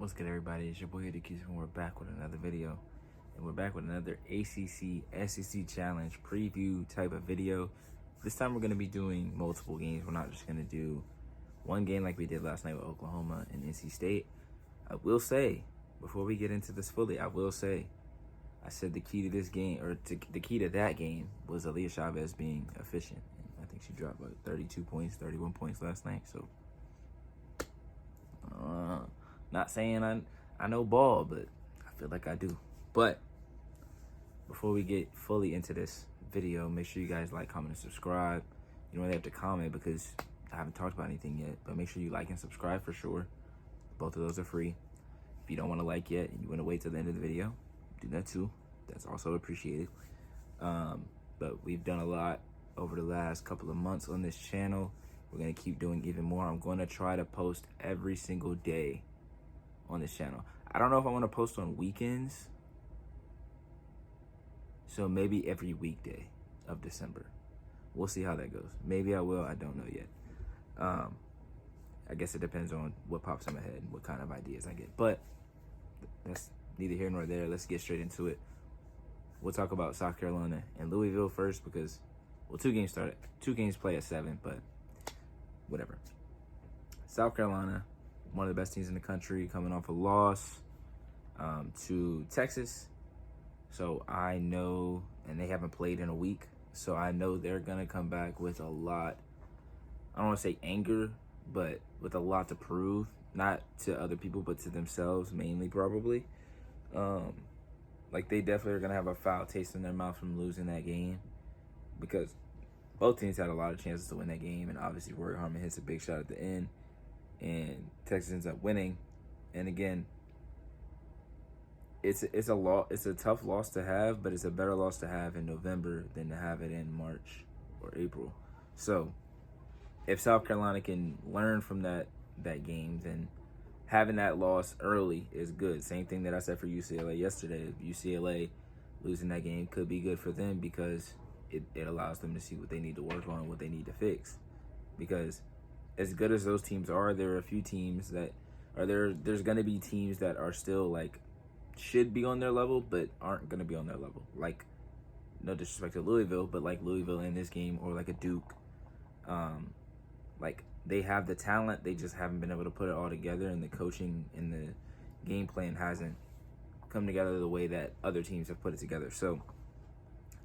What's good, everybody? It's your boy here, and we're back with another video. And we're back with another ACC SEC Challenge preview type of video. This time we're going to be doing multiple games. We're not just going to do one game like we did last night with Oklahoma and NC State. I will say, before we get into this fully, I said the key to this game, the key to that game was Aaliyah Chavez being efficient. And I think she dropped like 32 points, 31 points last night. So, not saying I know ball, but I feel like I do. But before we get fully into this video, make sure you guys like, comment, and subscribe. You don't really have to comment because I haven't talked about anything yet, but make sure you like and subscribe for sure. Both of those are free. If you don't want to like yet and you want to wait till the end of the video, do that too. That's also appreciated. But we've done a lot over the last couple of months on this channel. We're going to keep doing even more. I'm going to try to post every single day on this channel. I don't know if I want to post on weekends. So maybe every weekday of December. We'll see how that goes. Maybe I will. I don't know yet. I guess it depends on what pops in my head and what kind of ideas I get. But that's neither here nor there. Let's get straight into it. We'll talk about South Carolina and Louisville first because, well, two games play at 7, but whatever. South Carolina, one of the best teams in the country, coming off a loss to Texas. So I know, and they haven't played in a week, so I know they're going to come back with a lot, I don't want to say anger, but with a lot to prove, not to other people, but to themselves mainly probably. Like they definitely are going to have a foul taste in their mouth from losing that game because both teams had a lot of chances to win that game, and obviously Rory Harmon hits a big shot at the end, and Texas ends up winning. And again, it's a tough loss to have, but it's a better loss to have in November than to have it in March or April. So if South Carolina can learn from that game, then having that loss early is good. Same thing that I said for UCLA yesterday. UCLA losing that game could be good for them because it allows them to see what they need to work on, what they need to fix. Because as good as those teams are, there are a few teams that are there. There's going to be teams that are still like should be on their level, but aren't going to be on their level. Like, no disrespect to Louisville, but like Louisville in this game, or like a Duke. Like they have the talent, they just haven't been able to put it all together, and the coaching and the game plan hasn't come together the way that other teams have put it together. So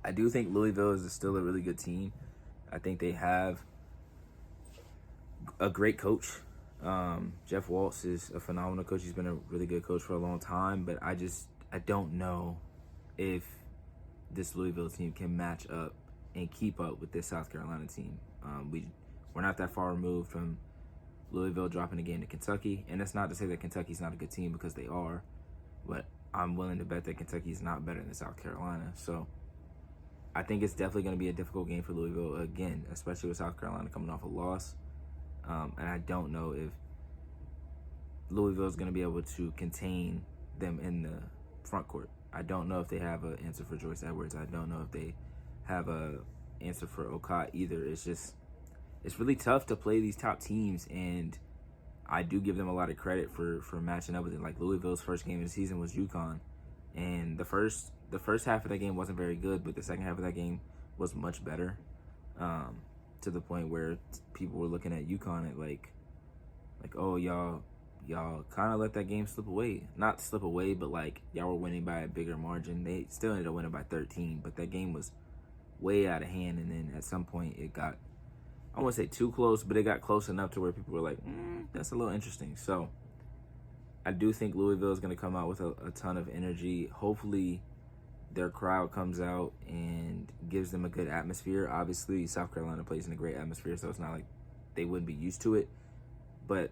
I do think Louisville is still a really good team. I think they have a great coach. Jeff Waltz is a phenomenal coach. He's been a really good coach for a long time, but I don't know if this Louisville team can match up and keep up with this South Carolina team. We're not that far removed from Louisville dropping a game to Kentucky, and that's not to say that Kentucky's not a good team, because they are, but I'm willing to bet that Kentucky is not better than South Carolina. So I think it's definitely going to be a difficult game for Louisville again, especially with South Carolina coming off a loss. And I don't know if Louisville is going to be able to contain them in the front court. I don't know if they have an answer for Joyce Edwards. I don't know if they have an answer for Okai either. It's really tough to play these top teams, and I do give them a lot of credit for matching up with it. Like Louisville's first game of the season was UConn, and the first half of that game wasn't very good, but the second half of that game was much better. To the point where people were looking at UConn at like, oh, y'all kind of let that game slip away. Not slip away, but like y'all were winning by a bigger margin. They still ended up winning by 13, but that game was way out of hand. And then at some point it got, I won't say too close, but it got close enough to where people were like, that's a little interesting. So I do think Louisville is going to come out with a ton of energy. Hopefully their crowd comes out and gives them a good atmosphere. Obviously, South Carolina plays in a great atmosphere, so it's not like they wouldn't be used to it. But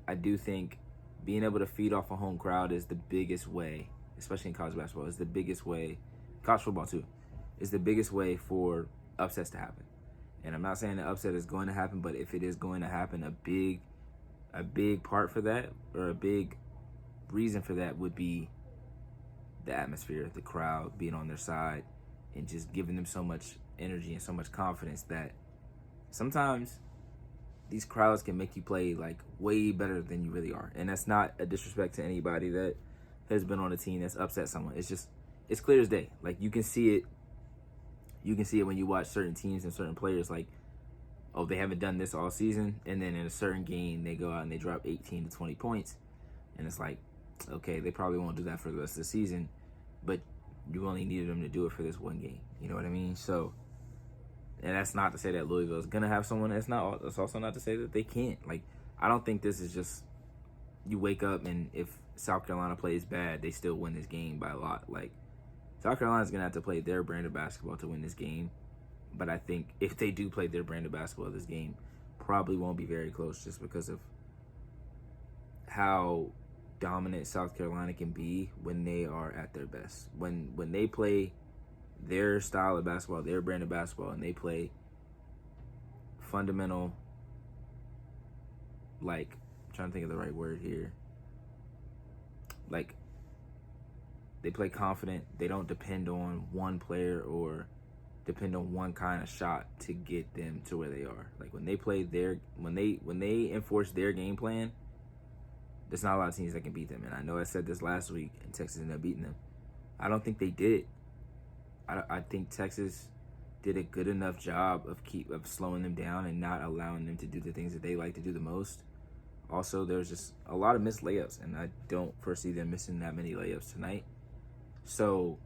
I do think being able to feed off a home crowd is the biggest way, especially in college basketball, is the biggest way, college football too, is the biggest way for upsets to happen. And I'm not saying the upset is going to happen, but if it is going to happen, a big part for that, or a big reason for that, would be the atmosphere, the crowd being on their side, and just giving them so much energy and so much confidence that sometimes these crowds can make you play like way better than you really are. And that's not a disrespect to anybody that has been on a team that's upset someone. It's just, it's clear as day. Like you can see it. You can see it when you watch certain teams and certain players. Like, oh, they haven't done this all season, and then in a certain game they go out and they drop 18 to 20 points, and it's like, okay, they probably won't do that for the rest of the season, but you only needed them to do it for this one game. You know what I mean? So. And that's not to say that Louisville is going to have someone. That's also not to say that they can't. Like, I don't think this is just you wake up and if South Carolina plays bad, they still win this game by a lot. Like, South Carolina's going to have to play their brand of basketball to win this game. But I think if they do play their brand of basketball, this game probably won't be very close just because of how dominant South Carolina can be when they are at their best. When they play their style of basketball, their brand of basketball, and they play fundamental, like, I'm trying to think of the right word here. Like, they play confident. They don't depend on one player or depend on one kind of shot to get them to where they are. Like, when they play when they enforce their game plan, there's not a lot of teams that can beat them. And I know I said this last week, and Texas ended up beating them. I don't think they did. I think Texas did a good enough job of slowing them down and not allowing them to do the things that they like to do the most. Also, there's just a lot of missed layups, and I don't foresee them missing that many layups tonight. So,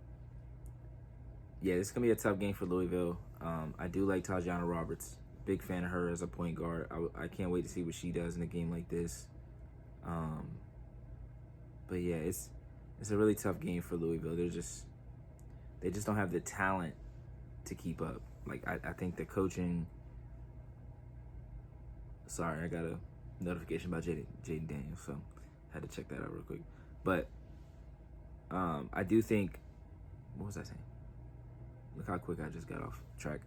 yeah, this is going to be a tough game for Louisville. I do like Tajana Roberts. Big fan of her as a point guard. I can't wait to see what she does in a game like this. But, yeah, it's a really tough game for Louisville. They just don't have the talent to keep up. Like, I think the coaching... Sorry, I got a notification about Jaden Daniels, so I had to check that out real quick. But I do think... What was I saying? Look how quick I just got off track.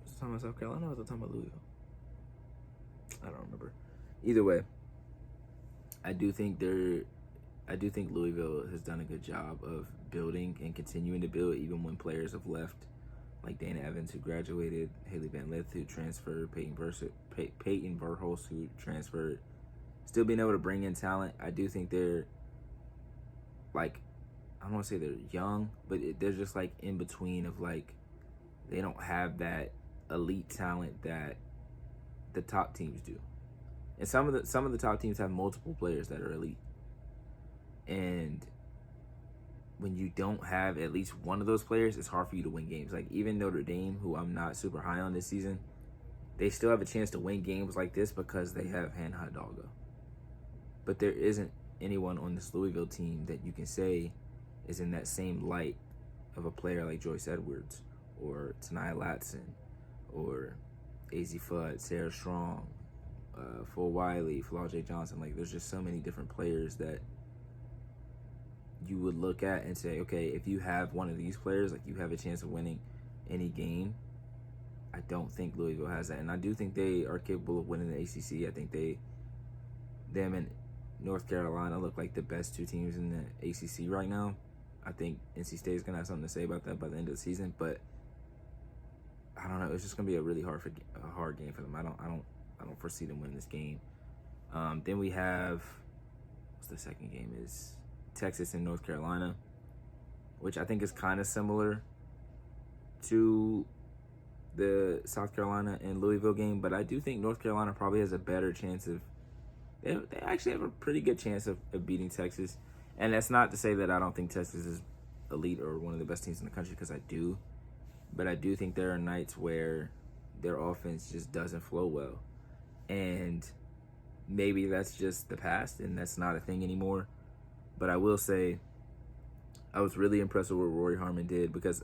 Was I talking about South Carolina or was I talking about Louisville? I don't remember. Either way, I do think Louisville has done a good job of building and continuing to build even when players have left, like Dana Evans, who graduated, Haley Van Lith, who transferred, Peyton Verhulst, who transferred, still being able to bring in talent. I do think they're, like, I don't want to say they're young, but they're just, like, in between of, like, they don't have that elite talent that the top teams do. And some of the top teams have multiple players that are elite. And when you don't have at least one of those players, it's hard for you to win games. Like, even Notre Dame, who I'm not super high on this season, they still have a chance to win games like this because they have Han Hidalgo. But there isn't anyone on this Louisville team that you can say is in that same light of a player like Joyce Edwards or Tanaya Latson or AZ Fudd, Sarah Strong, Full Wiley, Flau'jae Johnson. Like, there's just so many different players that you would look at and say, okay, if you have one of these players, like, you have a chance of winning any game. I don't think Louisville has that. And I do think they are capable of winning the ACC. I think them and North Carolina look like the best two teams in the ACC right now. I think NC State is going to have something to say about that by the end of the season. But I don't know. It's just going to be a really hard game for them. I don't foresee them winning this game. Then we have, what's the second game is? Texas and North Carolina, which I think is kind of similar to the South Carolina and Louisville game, but I do think North Carolina probably has a better chance of, they actually have a pretty good chance of beating Texas. And that's not to say that I don't think Texas is elite or one of the best teams in the country, because I do, but I do think there are nights where their offense just doesn't flow well, and maybe that's just the past and that's not a thing anymore. But I will say, I was really impressed with what Rory Harmon did, because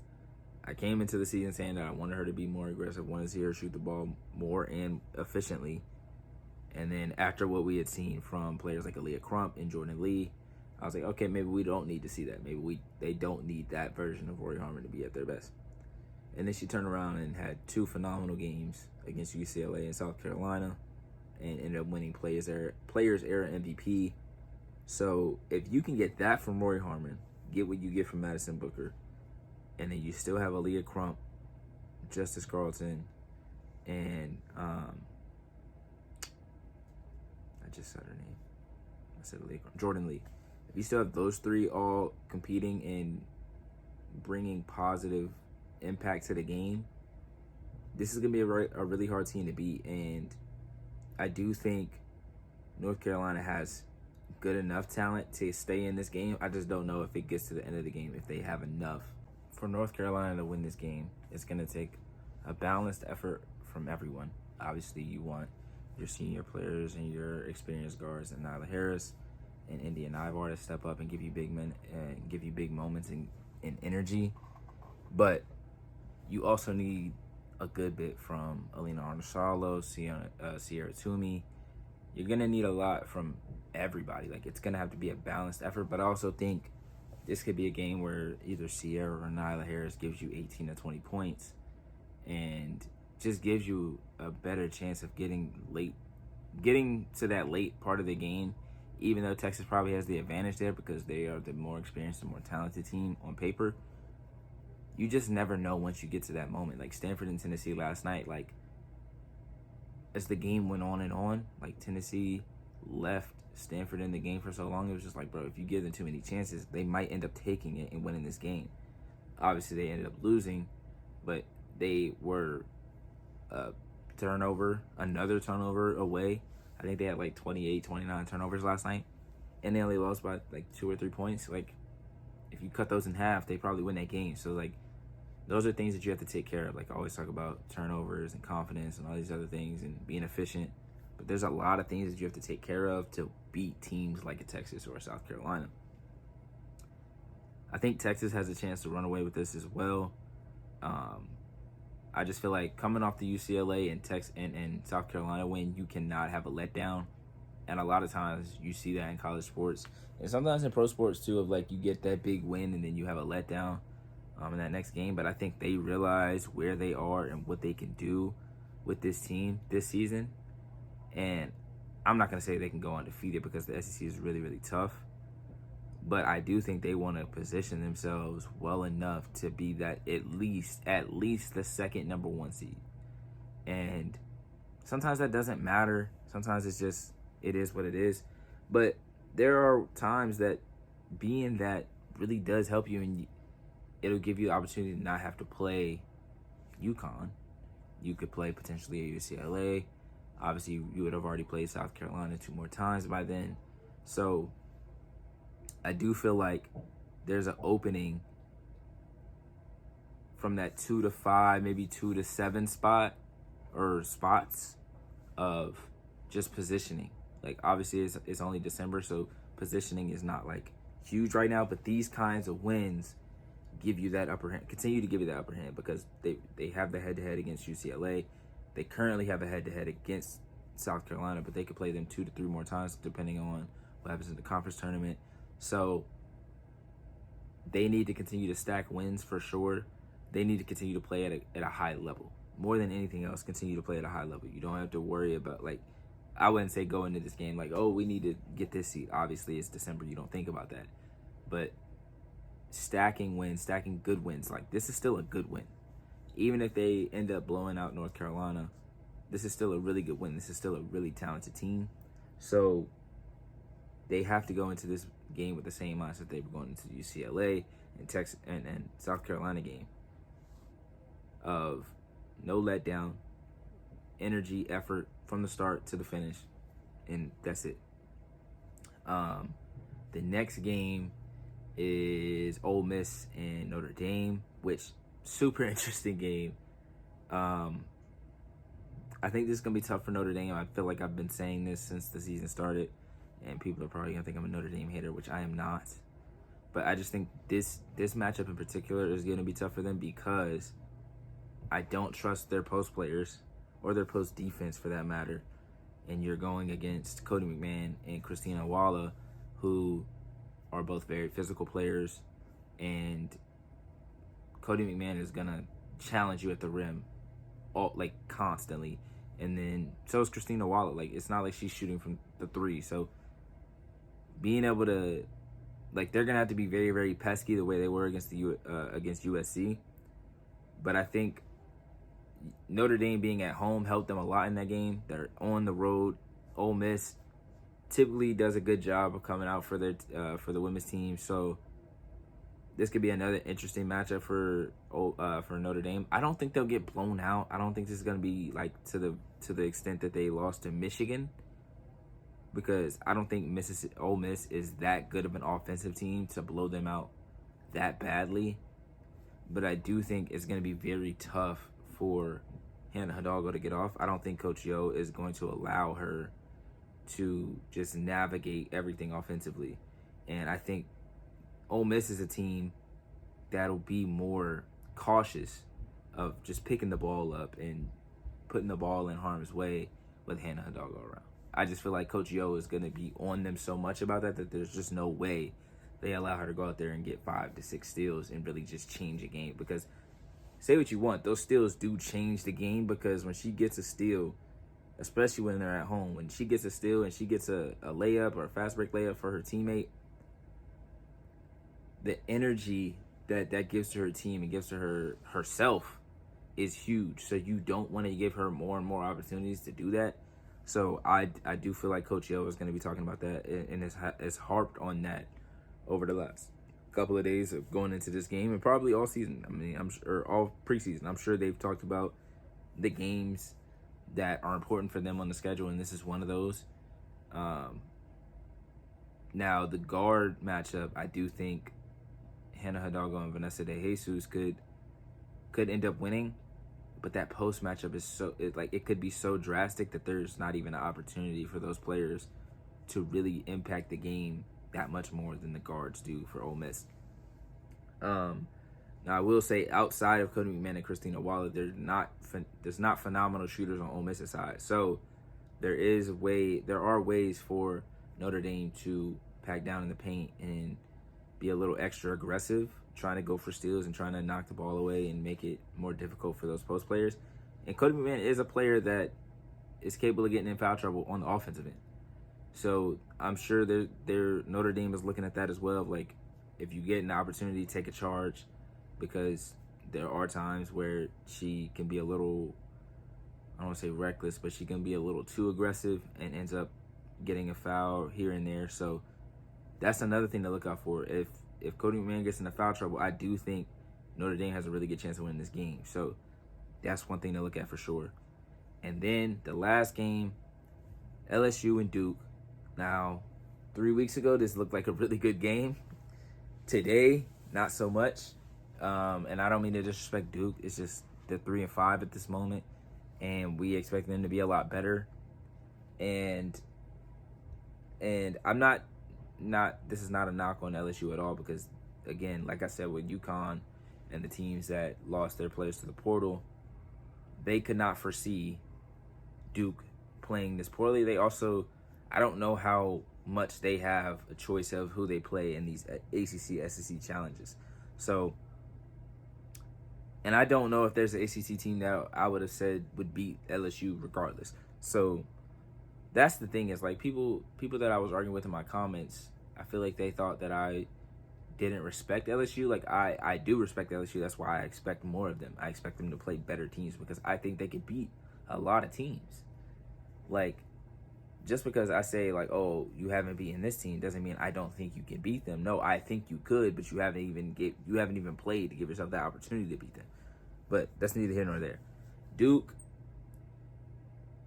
I came into the season saying that I wanted her to be more aggressive, wanted to see her shoot the ball more and efficiently. And then after what we had seen from players like Aaliyah Crump and Jordan Lee, I was like, okay, maybe we don't need to see that. Maybe they don't need that version of Rory Harmon to be at their best. And then she turned around and had two phenomenal games against UCLA and South Carolina, and ended up winning Players Era MVP. So if you can get that from Rory Harmon, get what you get from Madison Booker, and then you still have Aaliyah Crump, Justice Carlton, and just said her name. I said Laquan. Jordan Lee. If you still have those three all competing and bringing positive impact to the game, this is going to be a really hard team to beat. And I do think North Carolina has good enough talent to stay in this game. I just don't know if it gets to the end of the game, if they have enough. For North Carolina to win this game, it's going to take a balanced effort from everyone. Obviously, you want your senior players and your experienced guards and Nyla Harris and Indian Ivar to step up and give you big moments and energy. But you also need a good bit from Alina Arnosalo, Sierra Toomey. You're going to need a lot from everybody. Like, it's going to have to be a balanced effort. But I also think this could be a game where either Sierra or Nyla Harris gives you 18 to 20 points and just gives you a better chance of getting to that late part of the game, even though Texas probably has the advantage there because they are the more experienced and more talented team on paper. You just never know once you get to that moment. Like Stanford and Tennessee last night, like as the game went on and on, like Tennessee left Stanford in the game for so long, it was just like, bro, if you give them too many chances, they might end up taking it and winning this game. Obviously, they ended up losing, but they were another turnover away. I think they had like 28, 29 turnovers last night, and they only lost by like 2 or 3 points. Like, if you cut those in half, they probably win that game. So, like, those are things that you have to take care of. Like, I always talk about turnovers and confidence and all these other things and being efficient. But there's a lot of things that you have to take care of to beat teams like a Texas or a South Carolina. I think Texas has a chance to run away with this as well. I just feel like coming off the UCLA and South Carolina win, you cannot have a letdown. And a lot of times you see that in college sports. And sometimes in pro sports too, of like you get that big win and then you have a letdown in that next game. But I think they realize where they are and what they can do with this team this season. And I'm not going to say they can go undefeated because the SEC is really, really tough. But I do think they want to position themselves well enough to be that at least the second number one seed. And sometimes that doesn't matter. Sometimes it's just, it is what it is. But there are times that being that really does help you, and it'll give you the opportunity to not have to play UConn. You could play potentially at UCLA. Obviously, you would have already played South Carolina 2 more times by then. So I do feel like there's an opening from that 2 to 5, maybe 2 to 7 spot or spots of just positioning. Like, obviously, it's only December, so positioning is not like huge right now. But these kinds of wins give you that upper hand, continue to give you that upper hand because they have the head-to-head against UCLA. They currently have a head-to-head against South Carolina, but they could play them 2 to 3 more times depending on what happens in the conference tournament. So they need to continue to stack wins for sure. They need to continue to play at a high level. More than anything else, continue to play at a high level. You don't have to worry about, like, I wouldn't say go into this game like, oh, we need to get this seed. Obviously, it's December. You don't think about that. But stacking wins, stacking good wins, like this is still a good win. Even if they end up blowing out North Carolina, this is still a really good win. This is still a really talented team. So they have to go into this game with the same mindset they were going into the UCLA and Texas and South Carolina game of no letdown, energy, effort from the start to the finish, and that's it. The next game is Ole Miss and Notre Dame, which super interesting game. I think this is gonna be tough for Notre Dame. I feel like I've been saying this since the season started, and people are probably gonna think I'm a Notre Dame hater, which I am not. But I just think this matchup in particular is gonna be tough for them because I don't trust their post players or their post defense for that matter. And you're going against Cody McMahon and Christina Walla, who are both very physical players, and Cody McMahon is gonna challenge you at the rim constantly. And then so is Christina Walla. Like, it's not like she's shooting from the 3. So being able to, like, they're gonna have to be very, very pesky the way they were against against USC. But I think Notre Dame being at home helped them a lot in that game. They're on the road. Ole Miss typically does a good job of coming out for the women's team. So this could be another interesting matchup for Notre Dame. I don't think they'll get blown out. I don't think this is going to be like to the extent that they lost to Michigan, because I don't think Ole Miss is that good of an offensive team to blow them out that badly. But I do think it's going to be very tough for Hannah Hidalgo to get off. I don't think Coach Yo is going to allow her to just navigate everything offensively. And I think Ole Miss is a team that'll be more cautious of just picking the ball up and putting the ball in harm's way with Hannah Hidalgo around. I just feel like Coach Yo is going to be on them so much about that there's just no way they allow her to go out there and get 5 to 6 steals and really just change a game. Because say what you want, those steals do change the game, because when she gets a steal, especially when they're at home, when she gets a steal and she gets a layup or a fast break layup for her teammate, the energy that gives to her team and gives to herself is huge. So you don't want to give her more and more opportunities to do that. So I do feel like Coach Yo is going to be talking about that and has harped on that over the last couple of days of going into this game, and probably all season. I mean, I'm sure, or all preseason. I'm sure they've talked about the games that are important for them on the schedule, and this is one of those. Now, the guard matchup, I do think Hannah Hidalgo and Vanessa De Jesus could end up winning, but that post matchup is it could be so drastic that there's not even an opportunity for those players to really impact the game that much more than the guards do for Ole Miss. Now, I will say, outside of Cody McMahon and Christina Waller, there's not phenomenal shooters on Ole Miss's side. So there are ways for Notre Dame to pack down in the paint and be a little extra aggressive, trying to go for steals and trying to knock the ball away and make it more difficult for those post players. And Cody McMahon is a player that is capable of getting in foul trouble on the offensive end. So I'm sure Notre Dame is looking at that as well. Like, if you get an opportunity, take a charge, because there are times where she can be a little, I don't want to say reckless, but she can be a little too aggressive and ends up getting a foul here and there. So that's another thing to look out for. If Cody McMahon gets into foul trouble, I do think Notre Dame has a really good chance of winning this game. So that's one thing to look at for sure. And then the last game, LSU and Duke. Now, 3 weeks ago, this looked like a really good game. Today, not so much. And I don't mean to disrespect Duke. It's just they're 3-5 at this moment, and we expect them to be a lot better. And I'm not. This is not a knock on LSU at all, because, again, like I said, with UConn and the teams that lost their players to the portal, they could not foresee Duke playing this poorly. They also, I don't know how much they have a choice of who they play in these ACC, SEC challenges. So, and I don't know if there's an ACC team that I would have said would beat LSU regardless. So that's the thing, is like people that I was arguing with in my comments, I feel like they thought that I didn't respect LSU. Like, I do respect LSU. That's why I expect more of them. I expect them to play better teams, because I think they could beat a lot of teams. Like, just because I say, like, oh, you haven't beaten this team doesn't mean I don't think you can beat them. No, I think you could, but you haven't even played to give yourself that opportunity to beat them. But that's neither here nor there. Duke,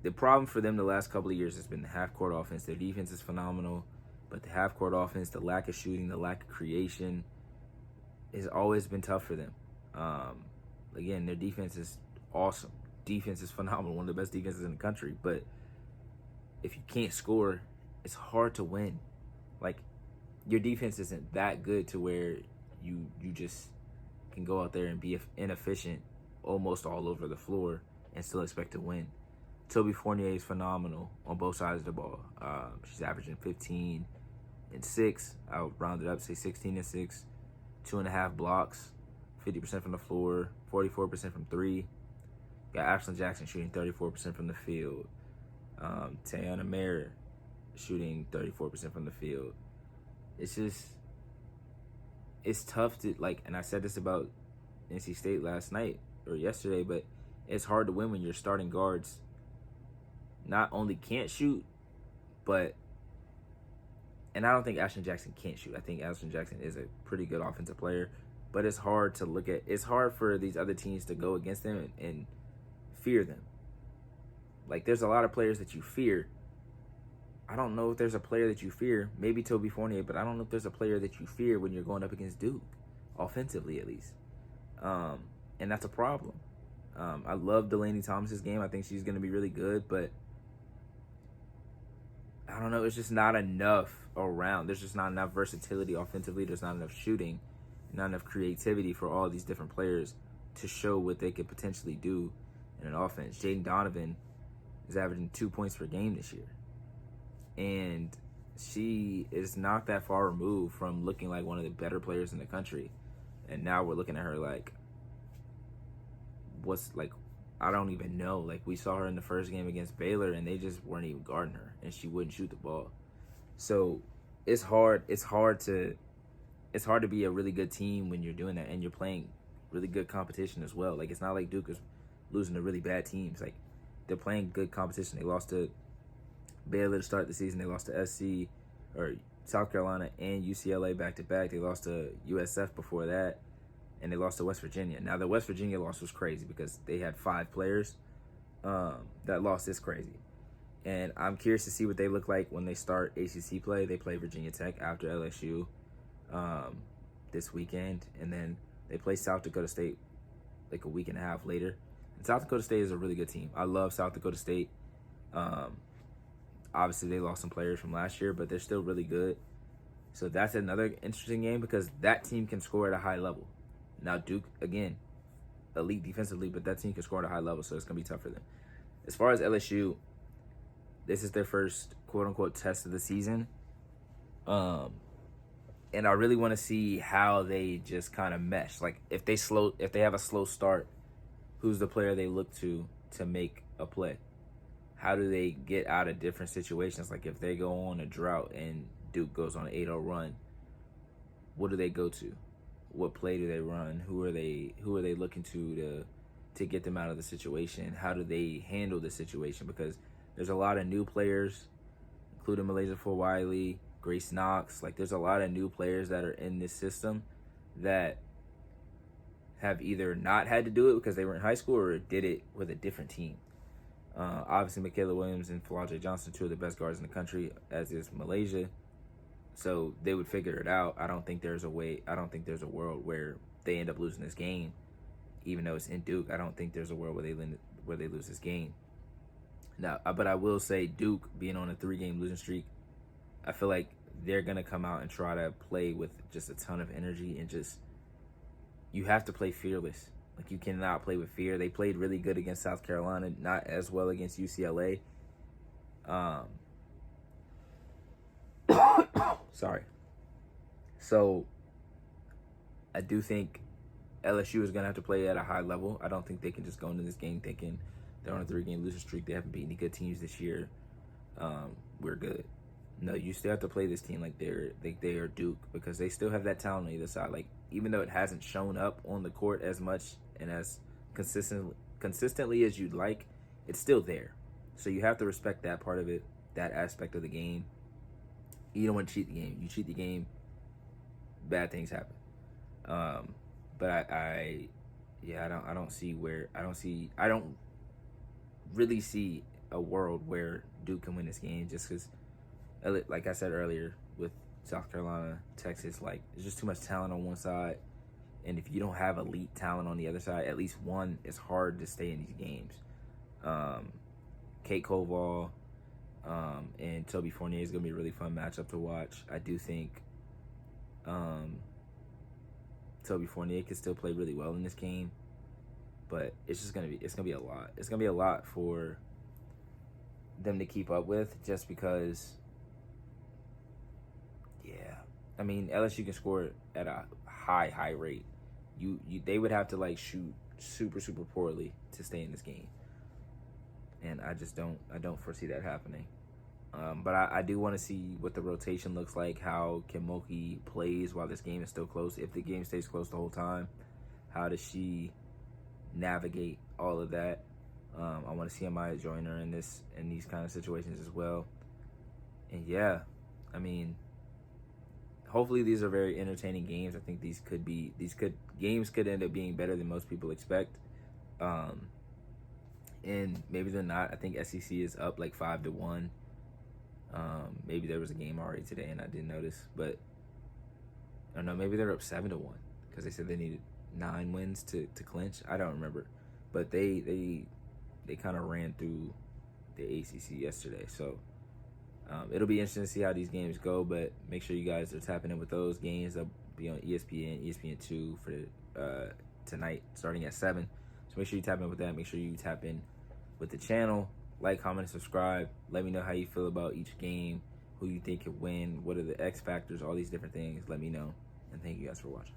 the problem for them the last couple of years has been the half-court offense. Their defense is phenomenal, but the half-court offense, the lack of shooting, the lack of creation, has always been tough for them. Again, their defense is awesome. Defense is phenomenal, one of the best defenses in the country. But if you can't score, it's hard to win. Like, your defense isn't that good to where you just can go out there and be inefficient almost all over the floor and still expect to win. Toby Fournier is phenomenal on both sides of the ball. She's averaging 15 and 6. I'll round it up, say 16 and 6. 2.5 blocks, 50% from the floor, 44% from 3. Got Ashlyn Jackson shooting 34% from the field. Tayana Mayer shooting 34% from the field. It's tough to, like, and I said this about NC State last night or yesterday, but it's hard to win when your starting guards not only can't shoot, but and I don't think Ashton Jackson can't shoot. I think Ashton Jackson is a pretty good offensive player, but it's hard to look at. It's hard for these other teams to go against them and fear them. Like, there's a lot of players that you fear. I don't know if there's a player that you fear, maybe Toby Fournier, but I don't know if there's a player that you fear when you're going up against Duke, offensively at least. And that's a problem. I love Delaney Thomas's game. I think she's going to be really good, but I don't know. It's just not enough around. There's just not enough versatility offensively. There's not enough shooting, not enough creativity for all these different players to show what they could potentially do in an offense. Jaden Donovan is averaging 2 points per game this year. And she is not that far removed from looking like one of the better players in the country. And now we're looking at her like, I don't even know. Like, we saw her in the first game against Baylor, and they just weren't even guarding her, and she wouldn't shoot the ball. So it's hard to be a really good team when you're doing that, and you're playing really good competition as well. Like, it's not like Duke is losing to really bad teams. Like, they're playing good competition. They lost to Baylor to start the season. They lost to SC or South Carolina and UCLA back-to-back. They lost to USF before that, and they lost to West Virginia. Now, the West Virginia loss was crazy because they had 5 players. That loss is crazy. And I'm curious to see what they look like when they start ACC play. They play Virginia Tech after LSU this weekend, and then they play South Dakota State like a week and a half later. And South Dakota State is a really good team. I love South Dakota State. Obviously, they lost some players from last year, but they're still really good. So that's another interesting game because that team can score at a high level. Now, Duke, again, elite defensively, but that team can score at a high level, so it's going to be tough for them. As far as LSU, this is their first quote-unquote test of the season. And I really want to see how they just kind of mesh. Like, if they have a slow start, who's the player they look to make a play? How do they get out of different situations? Like, if they go on a drought and Duke goes on an 8-0 run, what do they go to? What play do they run? Who are they looking to get them out of the situation? How do they handle the situation? Because there's a lot of new players, including Malaysia Wiley, Grace Knox. Like, there's a lot of new players that are in this system that have either not had to do it because they were in high school or did it with a different team. Obviously, Michaela Williams and Philauja Johnson, 2 of the best guards in the country, as is Malaysia. So they would figure it out. I don't think there's a world where they end up losing this game, even though it's in Duke. I don't think there's a world where they lose this game. Now, but I will say Duke being on a 3-game losing streak, I feel like they're gonna come out and try to play with just a ton of energy and just you have to play fearless. Like, you cannot play with fear. They played really good against South Carolina, not as well against UCLA. Sorry. So, I do think LSU is going to have to play at a high level. I don't think they can just go into this game thinking they're on a 3-game losing streak. They haven't beaten any good teams this year. We're good. No, you still have to play this team like they are Duke because they still have that talent on either side. Like, even though it hasn't shown up on the court as much and as consistently as you'd like, it's still there. So you have to respect that part of it, that aspect of the game. You don't want to cheat the game. You cheat the game, bad things happen. But I don't really see a world where Duke can win this game just because, like I said earlier, with South Carolina, Texas, like, there's just too much talent on one side. And if you don't have elite talent on the other side, at least one, it's hard to stay in these games. Kate Koval and Toby Fournier is going to be a really fun matchup to watch. I do think Toby Fournier can still play really well in this game, but it's going to be a lot. It's going to be a lot for them to keep up with just because, I mean, LSU can score at a high rate. They would have to, like, shoot super poorly to stay in this game, and I don't foresee that happening. But I do want to see what the rotation looks like, how Kim Mulkey plays while this game is still close. If the game stays close the whole time, how does she navigate all of that? I want to see Amaya Joyner in these kind of situations as well. And yeah, I mean, hopefully these are very entertaining games. I think games could end up being better than most people expect. And maybe they're not. I think SEC is up like 5-1. Maybe there was a game already today and I didn't notice, but I don't know. Maybe they're up 7-1 because they said they needed 9 wins to clinch. I don't remember, but they kind of ran through the ACC yesterday, so it'll be interesting to see how these games go. But make sure you guys are tapping in with those games. They'll be on ESPN, ESPN2 for tonight, starting at 7. So make sure you tap in with that. Make sure you tap in with the channel. Like, comment, subscribe. Let me know how you feel about each game, who you think could win, what are the X factors, all these different things. Let me know. And thank you guys for watching.